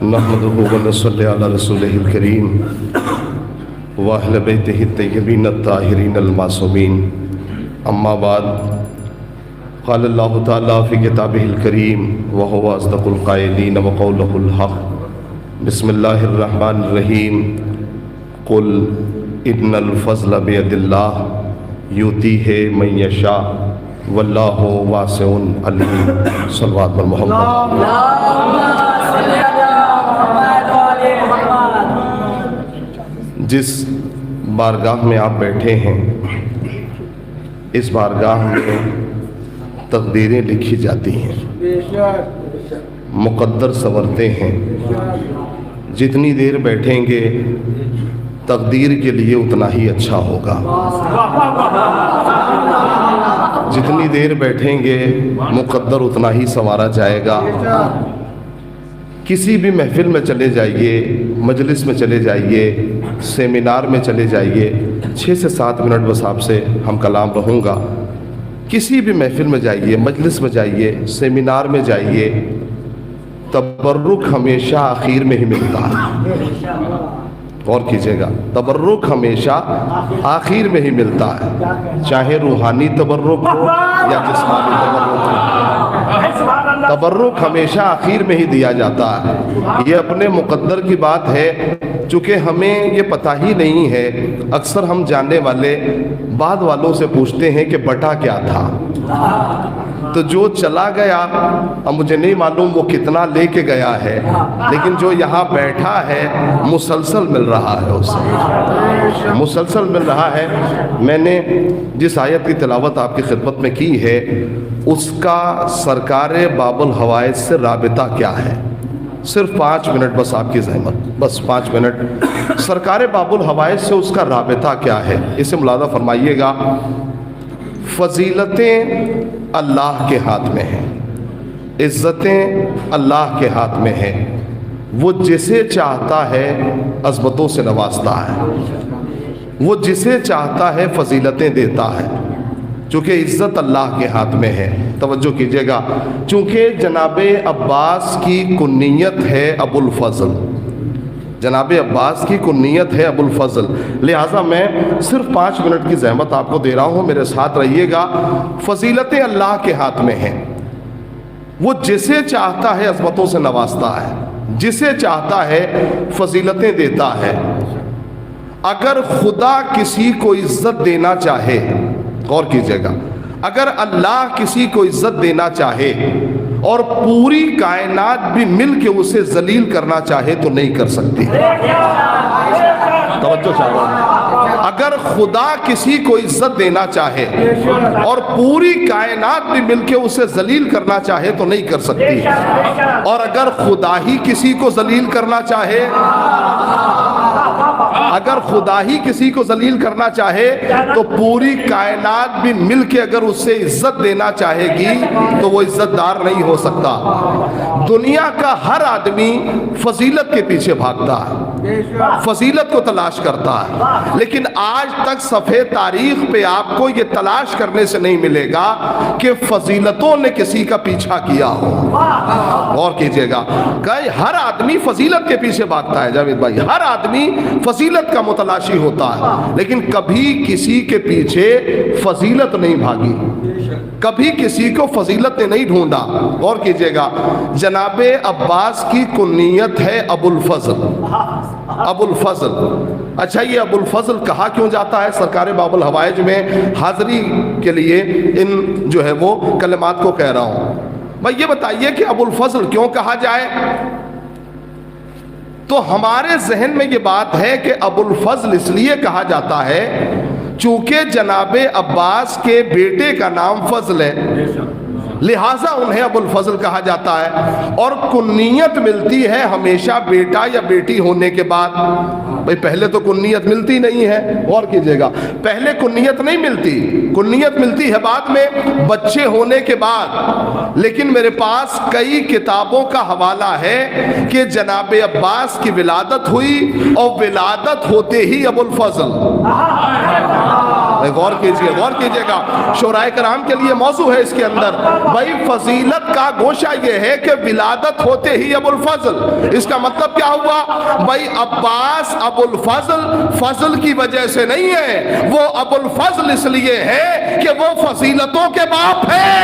نحمدہ و نصلی علی رسولہ الکریم واہل بیتہ الطیبین الطاہرین المعصومین، اما بعد، قال اللہ تعالیٰ فی کتابہ الکریم وہو اصدق القائلین وقولہ الحق۔ بسم اللہ الرحمن الرحیم۔ قل ان الفضل بید اللہ یؤتیہ من یشاء واللہ واسع علیم۔ صلوات بر محمد۔ جس بارگاہ میں آپ بیٹھے ہیں، اس بارگاہ میں تقدیریں لکھی جاتی ہیں، مقدر سنورتے ہیں۔ جتنی دیر بیٹھیں گے تقدیر کے لیے اتنا ہی اچھا ہوگا، جتنی دیر بیٹھیں گے مقدر اتنا ہی سنوارا جائے گا۔ کسی بھی محفل میں چلے جائیے، مجلس میں چلے جائیے، سیمینار میں چلے جائیے، 6 سے 7 منٹ بس آپ سے ہم کلام رہوں گا۔ کسی بھی محفل میں جائیے، مجلس میں جائیے، سیمینار میں جائیے، تبرک ہمیشہ آخر میں ہی ملتا ہے۔ غور کیجئے گا، تبرک ہمیشہ آخر میں ہی ملتا ہے، چاہے روحانی تبرک ہو یا جسمانی تبرک ہو، تبرک ہمیشہ آخر میں ہی دیا جاتا ہے۔ یہ اپنے مقدر کی بات ہے، چونکہ ہمیں یہ پتہ ہی نہیں ہے۔ اکثر ہم جاننے والے بعد والوں سے پوچھتے ہیں کہ بٹا کیا تھا، تو جو چلا گیا اب مجھے نہیں معلوم وہ کتنا لے کے گیا ہے، لیکن جو یہاں بیٹھا ہے مسلسل مل رہا ہے، اسے مسلسل مل رہا ہے۔ میں نے جس آیت کی تلاوت آپ کی خدمت میں کی ہے، اس کا سرکار باب الحوائج سے رابطہ کیا ہے؟ صرف 5 منٹ بس آپ کی زحمت، بس 5 منٹ۔ سرکار باب الحوائج سے اس کا رابطہ کیا ہے، اسے ملاحظہ فرمائیے گا۔ فضیلتیں اللہ کے ہاتھ میں ہیں، عزتیں اللہ کے ہاتھ میں ہیں۔ وہ جسے چاہتا ہے عظمتوں سے نوازتا ہے، وہ جسے چاہتا ہے فضیلتیں دیتا ہے، چونکہ عزت اللہ کے ہاتھ میں ہے۔ توجہ کیجئے گا، چونکہ جناب عباس کی کنیت ہے ابو الفضل، جناب عباس کی کنیت ہے ابو الفضل، لہٰذا میں صرف 5 منٹ کی زحمت آپ کو دے رہا ہوں، میرے ساتھ رہیے گا۔ فضیلتیں اللہ کے ہاتھ میں ہیں، وہ جسے چاہتا ہے عظمتوں سے نوازتا ہے، جسے چاہتا ہے فضیلتیں دیتا ہے۔ اگر خدا کسی کو عزت دینا چاہے، غور کیجئے گا، اگر اللہ کسی کو عزت دینا چاہے اور پوری کائنات بھی مل کے اسے ذلیل کرنا چاہے تو نہیں کر سکتی۔ توجہ چاہو، اگر خدا کسی کو عزت دینا چاہے اور پوری کائنات بھی مل کے اسے ذلیل کرنا چاہے تو نہیں کر سکتی، اور اگر خدا ہی کسی کو ذلیل کرنا چاہے، اگر خدا ہی کسی کو ذلیل کرنا چاہے تو پوری کائنات بھی مل کے اگر اس سے عزت دینا چاہے گی تو وہ عزت دار نہیں ہو سکتا۔ دنیا کا ہر آدمی فضیلت کے پیچھے بھاگتا ہے، فضیلت کو تلاش کرتا ہے، لیکن آج تک صفحے تاریخ پہ آپ کو یہ تلاش کرنے سے نہیں ملے گا کہ فضیلتوں نے کسی کا پیچھا کیا ہو۔ غور کیجئے گا، کہ ہر آدمی فضیلت کے پیچھے بھاگتا ہے جاوید بھائی، ہر آدمی فضیلت کا متلاشی ہوتا ہے، لیکن کبھی کسی کے پیچھے فضیلت نہیں بھاگی، کبھی کسی کو فضیلت نے نہیں ڈھونڈا۔ غور کیجئے گا، جناب عباس کی کنیت ہے ابو الفضل، ابو الفضل۔ اچھا، یہ ابو الفضل کہا کیوں جاتا ہے سرکار باب الحوائج میں؟ حاضری کے لیے ان جو ہے وہ کلمات کو کہہ رہا ہوں۔ بھائی یہ بتائیے کہ ابو الفضل کیوں کہا جائے؟ تو ہمارے ذہن میں یہ بات ہے کہ ابو الفضل اس لیے کہا جاتا ہے چونکہ جناب عباس کے بیٹے کا نام فضل ہے، لہٰذا انہیں ابو الفضل کہا جاتا ہے۔ اور کنیت ملتی ہے ہمیشہ بیٹا یا بیٹی ہونے کے بعد۔ بھئی پہلے تو کنیت ملتی نہیں ہے، غور کیجئے گا، پہلے کنیت نہیں ملتی، کنیت ملتی ہے بعد میں، بچے ہونے کے بعد۔ لیکن میرے پاس کئی کتابوں کا حوالہ ہے کہ جناب عباس کی ولادت ہوئی اور ولادت ہوتے ہی ابو الفضل، غور کیجئے گا، شورائے کرام کے لیے موضوع ہے اس کے اندر۔ بھائی فضیلت کا گوشہ یہ ہے کہ ولادت ہوتے ہی ابو الفضل، اس کا مطلب کیا ہوا؟ بھائی عباس ابو الفضل فضل کی وجہ سے نہیں ہے، وہ ابو الفضل اس لیے ہے کہ وہ فضیلتوں کے باپ ہے۔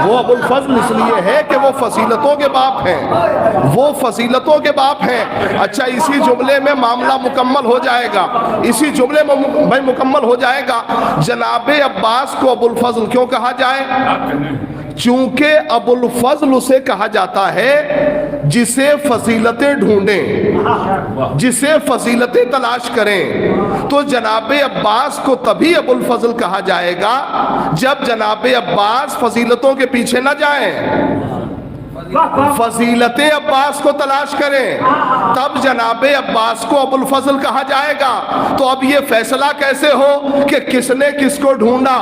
وہ ابو الفضل اس لیے ہے کہ وہ فضیلتوں کے باپ ہیں، وہ فضیلتوں کے باپ ہیں۔ اچھا اسی جملے میں معاملہ مکمل ہو جائے گا، اسی جملے میں بھائی مکمل ہو جائے گا۔ جناب عباس کو ابو الفضل کیوں کہا جائے؟ چونکہ ابو الفضل اسے کہا جاتا ہے جسے فضیلتیں ڈھونڈیں، جسے فضیلتیں تلاش کریں۔ تو جناب عباس کو تبھی ابو الفضل کہا جائے گا جب جناب عباس فضیلتوں کے پیچھے نہ جائیں، فضیلتیں عباس کو تلاش کریں، تب جناب عباس کو ابو الفضل کہا جائے گا۔ تو اب یہ فیصلہ کیسے ہو کہ کس نے کس کو ڈھونڈا؟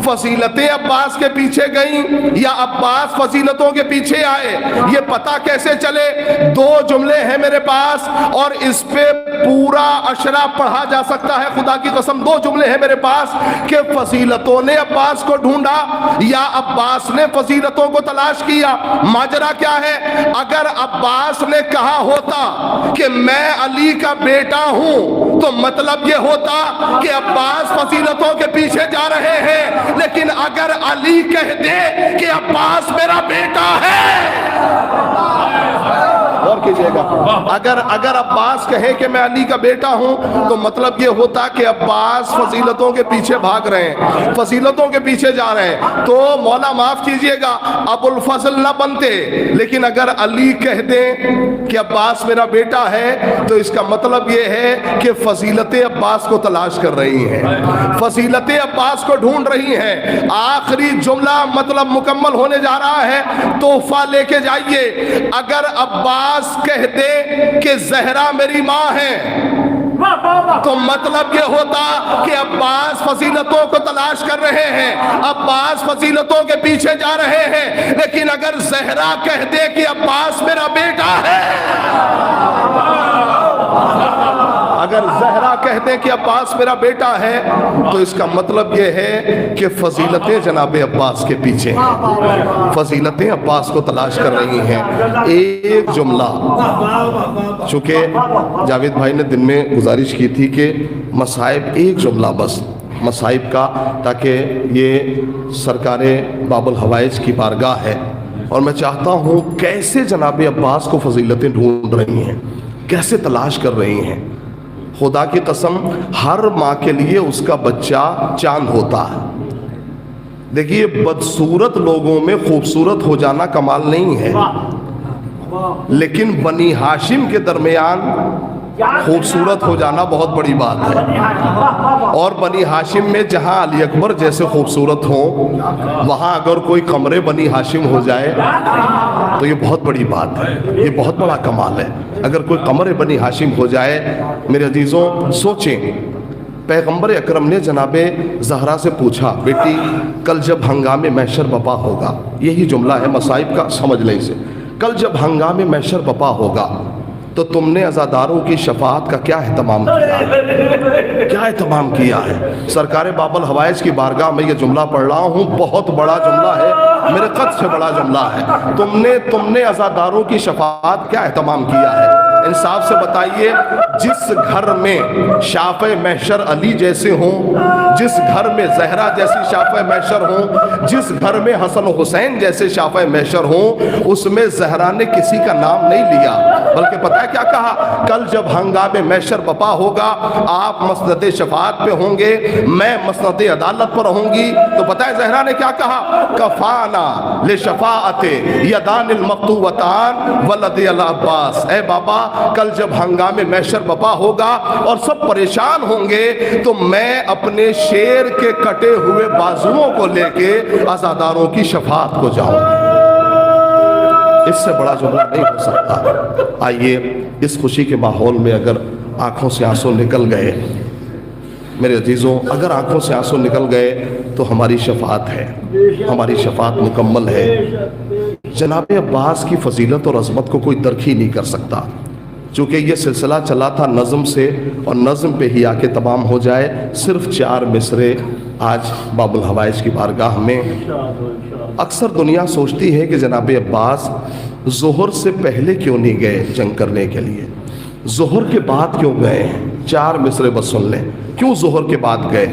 فضیلتیں عباس کے پیچھے گئیں یا عباس فضیلتوں کے پیچھے آئے؟ یہ پتہ کیسے چلے؟ دو جملے ہیں میرے پاس اور اس پہ پورا اشرا پڑھا جا سکتا ہے، خدا کی قسم دو جملے ہیں میرے پاس کہ فضیلتوں نے عباس کو ڈھونڈا یا عباس نے فضیلتوں کو تلاش کیا۔ ماجرا کیا ہے؟ اگر عباس نے کہا ہوتا کہ میں علی کا بیٹا ہوں تو مطلب یہ ہوتا کہ عباس فضیلتوں کے پیچھے جا رہے ہیں، لیکن اگر علی کہہ دے کہ عباس میرا بیٹا ہے، غور کیجئے گا، اگر عباس کہے کہ میں علی کا بیٹا ہوں تو مطلب یہ ہوتا کہ عباس فضیلتوں کے پیچھے بھاگ رہے ہیں، فضیلتوں کے پیچھے جا رہے ہیں۔ تو مولا معاف کیجئے گا ابو الفضل نہ بنتے، لیکن اگر علی کہہ دیں کہ عباس میرا بیٹا ہے تو اس کا مطلب یہ ہے کہ فضیلتیں عباس کو تلاش کر رہی ہیں، فضیلتیں عباس کو ڈھونڈ رہی ہیں۔ آخری جملہ مطلب مکمل ہونے جا رہا ہے، تحفہ لے کے جائیے۔ اگر عباس کہہ دے کہ زہرا میری ماں ہے تو مطلب یہ ہوتا کہ عباس فضیلتوں کو تلاش کر رہے ہیں، عباس فضیلتوں کے پیچھے جا رہے ہیں۔ لیکن اگر زہرا کہہ دے کہ عباس میرا بیٹا ہے، اگر زہرا کہہ دے کہ عباس میرا بیٹا ہے تو اس کا مطلب یہ ہے کہ فضیلتیں جناب عباس کے پیچھے ہیں، فضیلتیں عباس کو تلاش کر رہی ہیں۔ ایک جملہ، چونکہ جاوید بھائی نے دن میں گزارش کی تھی کہ مصائب ایک جملہ بس مصائب کا، تاکہ یہ سرکار باب الحوائج کی بارگاہ ہے اور میں چاہتا ہوں کیسے جناب عباس کو فضیلتیں ڈھونڈ رہی ہیں، کیسے تلاش کر رہی ہیں۔ خدا کی قسم ہر ماں کے لیے اس کا بچہ چاند ہوتا ہے۔ دیکھیے بدصورت لوگوں میں خوبصورت ہو جانا کمال نہیں ہے، لیکن بنی ہاشم کے درمیان خوبصورت ہو جانا بہت بڑی بات ہے۔ اور بنی ہاشم میں جہاں علی اکبر جیسے خوبصورت ہوں، وہاں اگر کوئی قمر بنی ہاشم ہو جائے تو یہ بہت بڑی بات ہے، یہ بہت بڑا کمال ہے۔ اگر کوئی قمر بنی ہاشم ہو جائے، میرے عزیزوں سوچیں، پیغمبر اکرم نے جناب زہرا سے پوچھا بیٹی کل جب ہنگام محشر بپا ہوگا، یہی جملہ ہے مصائب کا، سمجھ لیں اسے، کل جب ہنگام محشر بپا ہوگا تو تم نے عزاداروں کی شفاعت کا کیا اہتمام کیا ہے؟ کیا اہتمام کیا ہے؟ سرکار باب الحوائج کی بارگاہ میں یہ جملہ پڑھ رہا ہوں، بہت بڑا جملہ ہے، میرے قد سے بڑا جملہ ہے۔ تم نے عزاداروں کی شفاعت کیا اہتمام کیا ہے؟ انصاف سے بتائیے، جس گھر میں شافع محشر علی جیسے ہوں، جس گھر میں زہرا جیسی شافع محشر ہوں، جس گھر میں حسن و حسین جیسے شافع محشر ہوں، اس میں زہرا نے کسی کا نام نہیں لیا، بلکہ پتہ ہے کیا کہا؟ کل جب ہنگام محشر بپا ہوگا آپ مسند شفاعت پہ ہوں گے، میں مسند عدالت پر ہوں گی، تو پتہ ہے زہرا نے کیا کہا؟ کفانا لشفاعت یدان المقطوعتان ولد العباس، اے بابا کل جب ہنگام محشر بپا ہوگا اور سب پریشان ہوں گے تو میں اپنے شیر کے کٹے ہوئے بازوؤں کو لے کے عزاداروں کی شفاعت کو جاؤں گا۔ اس سے بڑا جملہ نہیں ہو سکتا۔ آئیے اس خوشی کے ماحول میں اگر آنکھوں سے آنسو نکل گئے، میرے عزیزوں اگر آنکھوں سے آنسو نکل گئے تو ہماری شفاعت ہے، ہماری شفاعت مکمل ہے۔ جناب عباس کی فضیلت اور عظمت کو کوئی درک ہی نہیں کر سکتا۔ چونکہ یہ سلسلہ چلا تھا نظم سے، اور نظم پہ ہی آ کے تمام ہو جائے، صرف 4 مصرے آج باب الحوائج کی بارگاہ میں۔ اکثر دنیا سوچتی ہے کہ جناب عباس ظہر سے پہلے کیوں نہیں گئے جنگ کرنے کے لیے، ظہر کے بعد کیوں گئے؟ 4 مصرے بس سن لیں، کیوں ظہر کے بعد گئے؟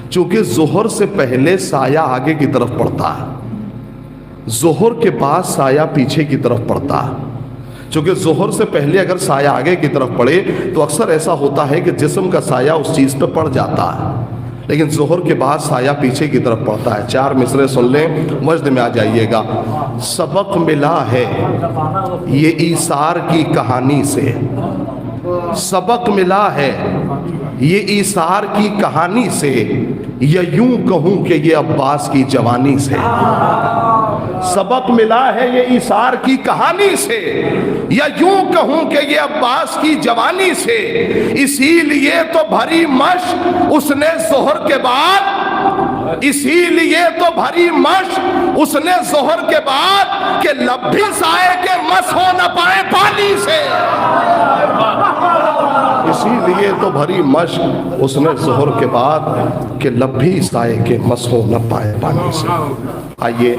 چونکہ ظہر سے پہلے سایہ آگے کی طرف پڑتا ہے، ظہر کے بعد سایہ پیچھے کی طرف پڑتا ہے۔ چونکہ ظہر سے پہلے اگر سایہ آگے کی طرف پڑے تو اکثر ایسا ہوتا ہے کہ جسم کا سایہ اس چیز پہ پڑ جاتا ہے، لیکن ظہر کے بعد سایہ پیچھے کی طرف پڑتا ہے۔ 4 مصرے سن لیں، وجد میں آ جائیے گا۔ سبق ملا ہے یہ ایثار کی کہانی سے، سبق ملا ہے یہ ایثار کی کہانی سے، یا یوں کہوں کہ یہ عباس کی جوانی سے۔ سبق ملا ہے یہ ایثار کی کہانی سے، یا یوں کہوں کہ یہ عباس کی جوانی سے، اسی لیے تو بھری مشق اس نے ظہر کے بعد، اسی لیے تو بھری مشق اس نے ظہر کے بعد، کہ لب بھی سائے کے مس ہو نہ پائے پانی سے۔ اسی لیے تو بھری مشق اس نے ظہر کے بعد، کہ لب بھی سائے کے مس ہو نہ پائے پانی سے۔ آئیے